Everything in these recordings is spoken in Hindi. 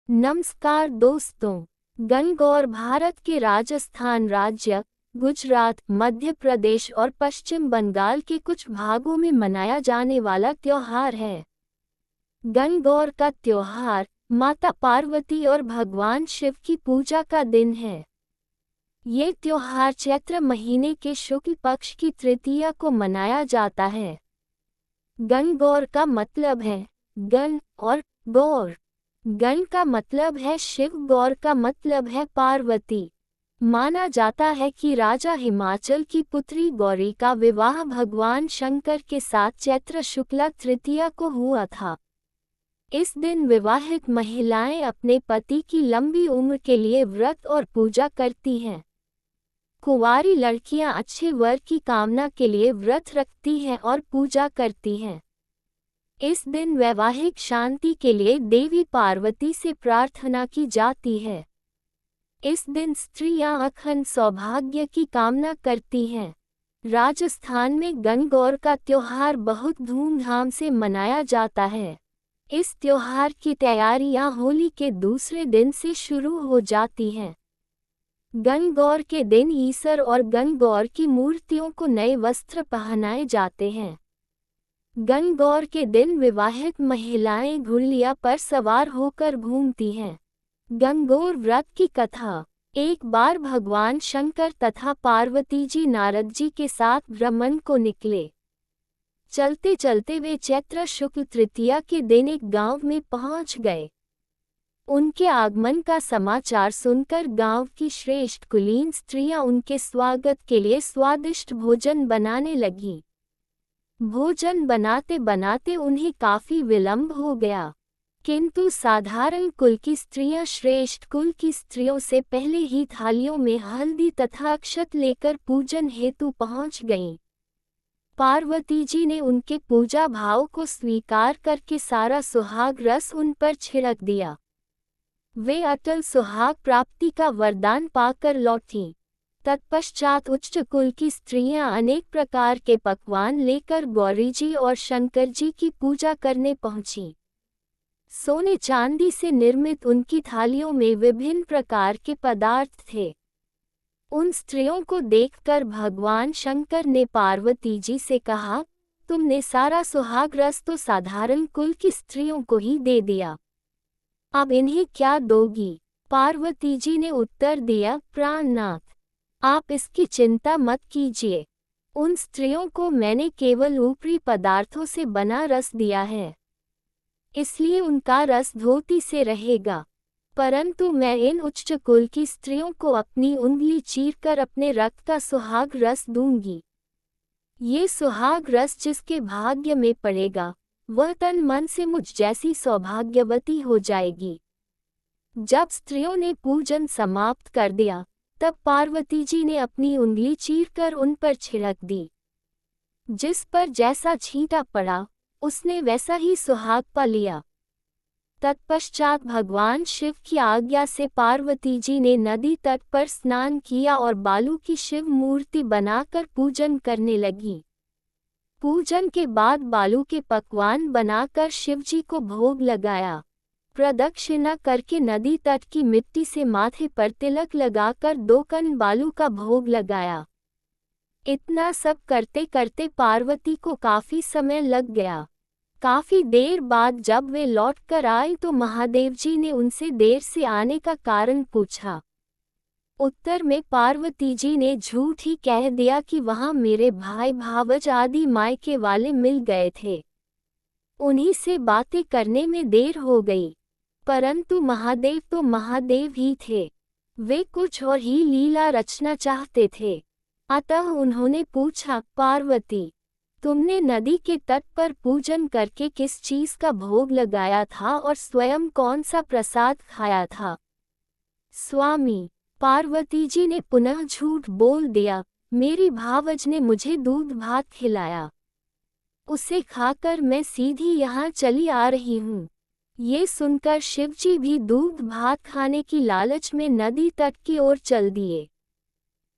नमस्कार दोस्तों। गणगौर भारत के राजस्थान राज्य, गुजरात, मध्य प्रदेश और पश्चिम बंगाल के कुछ भागों में मनाया जाने वाला त्योहार है। गणगौर का त्योहार माता पार्वती और भगवान शिव की पूजा का दिन है। ये त्योहार चैत्र महीने के शुक्ल पक्ष की तृतीया को मनाया जाता है। गणगौर का मतलब है गण और गौर। गण का मतलब है शिव, गौर का मतलब है पार्वती। माना जाता है कि राजा हिमाचल की पुत्री गौरी का विवाह भगवान शंकर के साथ चैत्र शुक्ला तृतीया को हुआ था। इस दिन विवाहित महिलाएं अपने पति की लंबी उम्र के लिए व्रत और पूजा करती हैं। कुंवारी लड़कियां अच्छे वर की कामना के लिए व्रत रखती हैं और पूजा करती हैं। इस दिन वैवाहिक शांति के लिए देवी पार्वती से प्रार्थना की जाती है। इस दिन स्त्रियां अखंड सौभाग्य की कामना करती हैं। राजस्थान में गणगौर का त्योहार बहुत धूमधाम से मनाया जाता है। इस त्योहार की तैयारियां होली के दूसरे दिन से शुरू हो जाती हैं। गणगौर के दिन ईसर और गणगौर की मूर्तियों को नए वस्त्र पहनाए जाते हैं। गणगौर के दिन विवाहित महिलाएं घुड़िया पर सवार होकर घूमती हैं। गणगौर व्रत की कथा। एक बार भगवान शंकर तथा पार्वती जी नारद जी के साथ भ्रमण को निकले। चलते चलते वे चैत्र शुक्ल तृतीया के दिन एक गांव में पहुंच गए। उनके आगमन का समाचार सुनकर गांव की श्रेष्ठ कुलीन स्त्रियां उनके स्वागत के लिए स्वादिष्ट भोजन बनाने लगीं। भोजन बनाते बनाते उन्हें काफी विलंब हो गया, किंतु साधारण कुल की स्त्रियां श्रेष्ठ कुल की स्त्रियों से पहले ही थालियों में हल्दी तथा अक्षत लेकर पूजन हेतु पहुंच गईं। पार्वती जी ने उनके पूजा भाव को स्वीकार करके सारा सुहाग रस उन पर छिड़क दिया। वे अटल सुहाग प्राप्ति का वरदान पाकर लौटीं। तत्पश्चात उच्च कुल की स्त्रियां अनेक प्रकार के पकवान लेकर गौरी जी और शंकर जी की पूजा करने पहुंचीं। सोने चांदी से निर्मित उनकी थालियों में विभिन्न प्रकार के पदार्थ थे। उन स्त्रियों को देखकर भगवान शंकर ने पार्वती जी से कहा, तुमने सारा सुहाग रस तो साधारण कुल की स्त्रियों को ही दे दिया, अब इन्हें क्या दोगी? पार्वती जी ने उत्तर दिया, प्राणनाथ, आप इसकी चिंता मत कीजिए। उन स्त्रियों को मैंने केवल ऊपरी पदार्थों से बना रस दिया है, इसलिए उनका रस धोती से रहेगा, परंतु मैं इन उच्च कुल की स्त्रियों को अपनी उंगली चीरकर अपने रक्त का सुहाग रस दूंगी। ये सुहाग रस जिसके भाग्य में पड़ेगा, वह तन मन से मुझ जैसी सौभाग्यवती हो जाएगी। जब स्त्रियों ने पूजन समाप्त कर दिया, तब पार्वती जी ने अपनी उंगली चीरकर उन पर छिड़क दी। जिस पर जैसा छींटा पड़ा, उसने वैसा ही सुहाग पा लिया। तत्पश्चात भगवान शिव की आज्ञा से पार्वती जी ने नदी तट पर स्नान किया और बालू की शिव मूर्ति बनाकर पूजन करने लगी। पूजन के बाद बालू के पकवान बनाकर शिवजी को भोग लगाया। प्रदक्षिणा करके नदी तट की मिट्टी से माथे पर तिलक लगाकर 2 कण बालू का भोग लगाया। इतना सब करते करते पार्वती को काफी समय लग गया। काफी देर बाद जब वे लौट कर आए तो महादेव जी ने उनसे देर से आने का कारण पूछा। उत्तर में पार्वती जी ने झूठ ही कह दिया कि वहां मेरे भाई भावज आदि मायके वाले मिल गए थे, उन्हीं से बातें करने में देर हो गई। परंतु महादेव तो महादेव ही थे, वे कुछ और ही लीला रचना चाहते थे। अतः उन्होंने पूछा, पार्वती, तुमने नदी के तट पर पूजन करके किस चीज का भोग लगाया था और स्वयं कौन सा प्रसाद खाया था? स्वामी, पार्वती जी ने पुनः झूठ बोल दिया, मेरी भावज ने मुझे दूध भात खिलाया, उसे खाकर मैं सीधी यहाँ चली आ रही हूँ। ये सुनकर शिवजी भी दूध भात खाने की लालच में नदी तट की ओर चल दिए।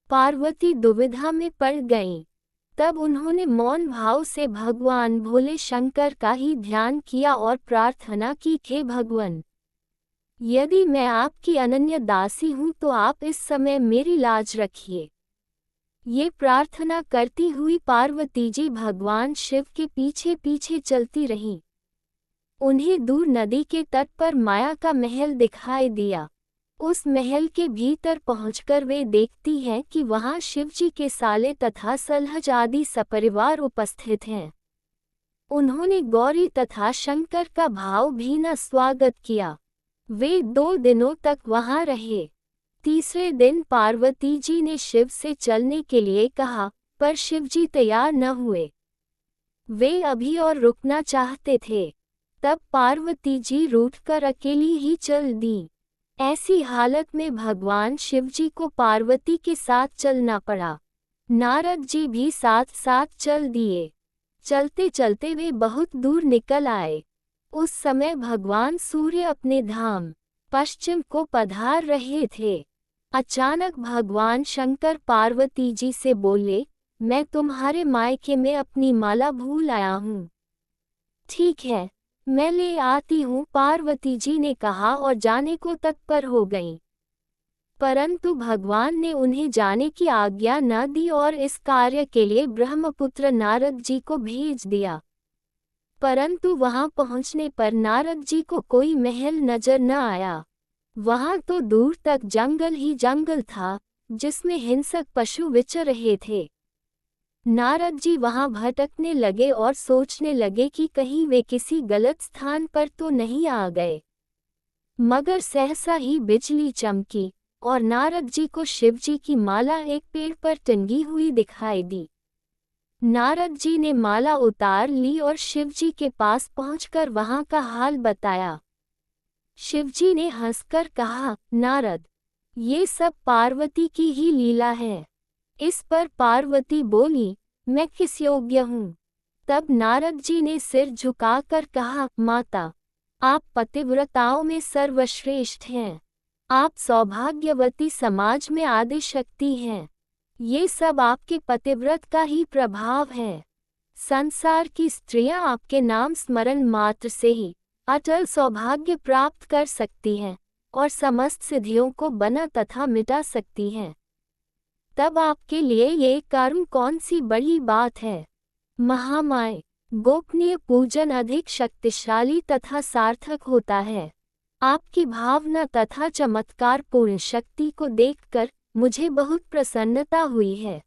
पार्वती दुविधा में पड़ गईं। तब उन्होंने मौन भाव से भगवान भोले शंकर का ही ध्यान किया और प्रार्थना की, हे भगवान, यदि मैं आपकी अनन्य दासी हूँ तो आप इस समय मेरी लाज रखिए। ये प्रार्थना करती हुई पार्वती जी भगवान शिव के पीछे पीछे चलती रहीं। उन्हें दूर नदी के तट पर माया का महल दिखाई दिया। उस महल के भीतर पहुंचकर वे देखती हैं कि वहां शिवजी के साले तथा सलहज आदि सपरिवार उपस्थित हैं। उन्होंने गौरी तथा शंकर का भाव भी न स्वागत किया। वे 2 दिनों तक वहां रहे। तीसरे दिन पार्वती जी ने शिव से चलने के लिए कहा, पर शिवजी तैयार न हुए। वे अभी और रुकना चाहते थे। तब पार्वती जी रूठकर अकेली ही चल दी। ऐसी हालत में भगवान शिवजी को पार्वती के साथ चलना पड़ा। नारद जी भी साथ साथ चल दिए। चलते चलते वे बहुत दूर निकल आए। उस समय भगवान सूर्य अपने धाम पश्चिम को पधार रहे थे। अचानक भगवान शंकर पार्वती जी से बोले, मैं तुम्हारे मायके में अपनी माला भूल आया हूँ। ठीक है, मैं ले आती हूँ, पार्वती जी ने कहा और जाने को तत्पर हो गईं। परंतु भगवान ने उन्हें जाने की आज्ञा न दी और इस कार्य के लिए ब्रह्मपुत्र नारद जी को भेज दिया। परंतु वहां पहुंचने पर नारद जी को कोई महल नजर न आया। वहां तो दूर तक जंगल ही जंगल था, जिसमें हिंसक पशु विचर रहे थे। नारद जी वहां भटकने लगे और सोचने लगे कि कहीं वे किसी गलत स्थान पर तो नहीं आ गए। मगर सहसा ही बिजली चमकी और नारद जी को शिवजी की माला एक पेड़ पर टंगी हुई दिखाई दी। नारद जी ने माला उतार ली और शिवजी के पास पहुंचकर वहां का हाल बताया। शिवजी ने हंसकर कहा, नारद, ये सब पार्वती की ही लीला है। इस पर पार्वती बोली, मैं किस योग्य हूँ? तब नारद जी ने सिर झुकाकर कहा, माता, आप पतिव्रताओं में सर्वश्रेष्ठ हैं। आप सौभाग्यवती समाज में आदि शक्ति हैं। ये सब आपके पतिव्रत का ही प्रभाव है। संसार की स्त्रियां आपके नाम स्मरण मात्र से ही अटल सौभाग्य प्राप्त कर सकती हैं और समस्त सिद्धियों को बना तथा मिटा सकती हैं। तब आपके लिए ये कर्म कौन सी बड़ी बात है? महामाय, गोपनीय पूजन अधिक शक्तिशाली तथा सार्थक होता है। आपकी भावना तथा चमत्कारपूर्ण शक्ति को देखकर मुझे बहुत प्रसन्नता हुई है।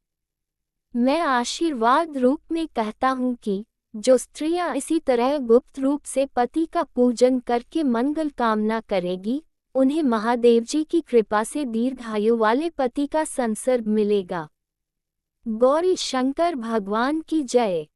मैं आशीर्वाद रूप में कहता हूँ कि जो स्त्रियां इसी तरह गुप्त रूप से पति का पूजन करके मंगल कामना करेगी, उन्हें महादेव जी की कृपा से दीर्घायु वाले पति का संसर्ग मिलेगा। गौरी शंकर भगवान की जय।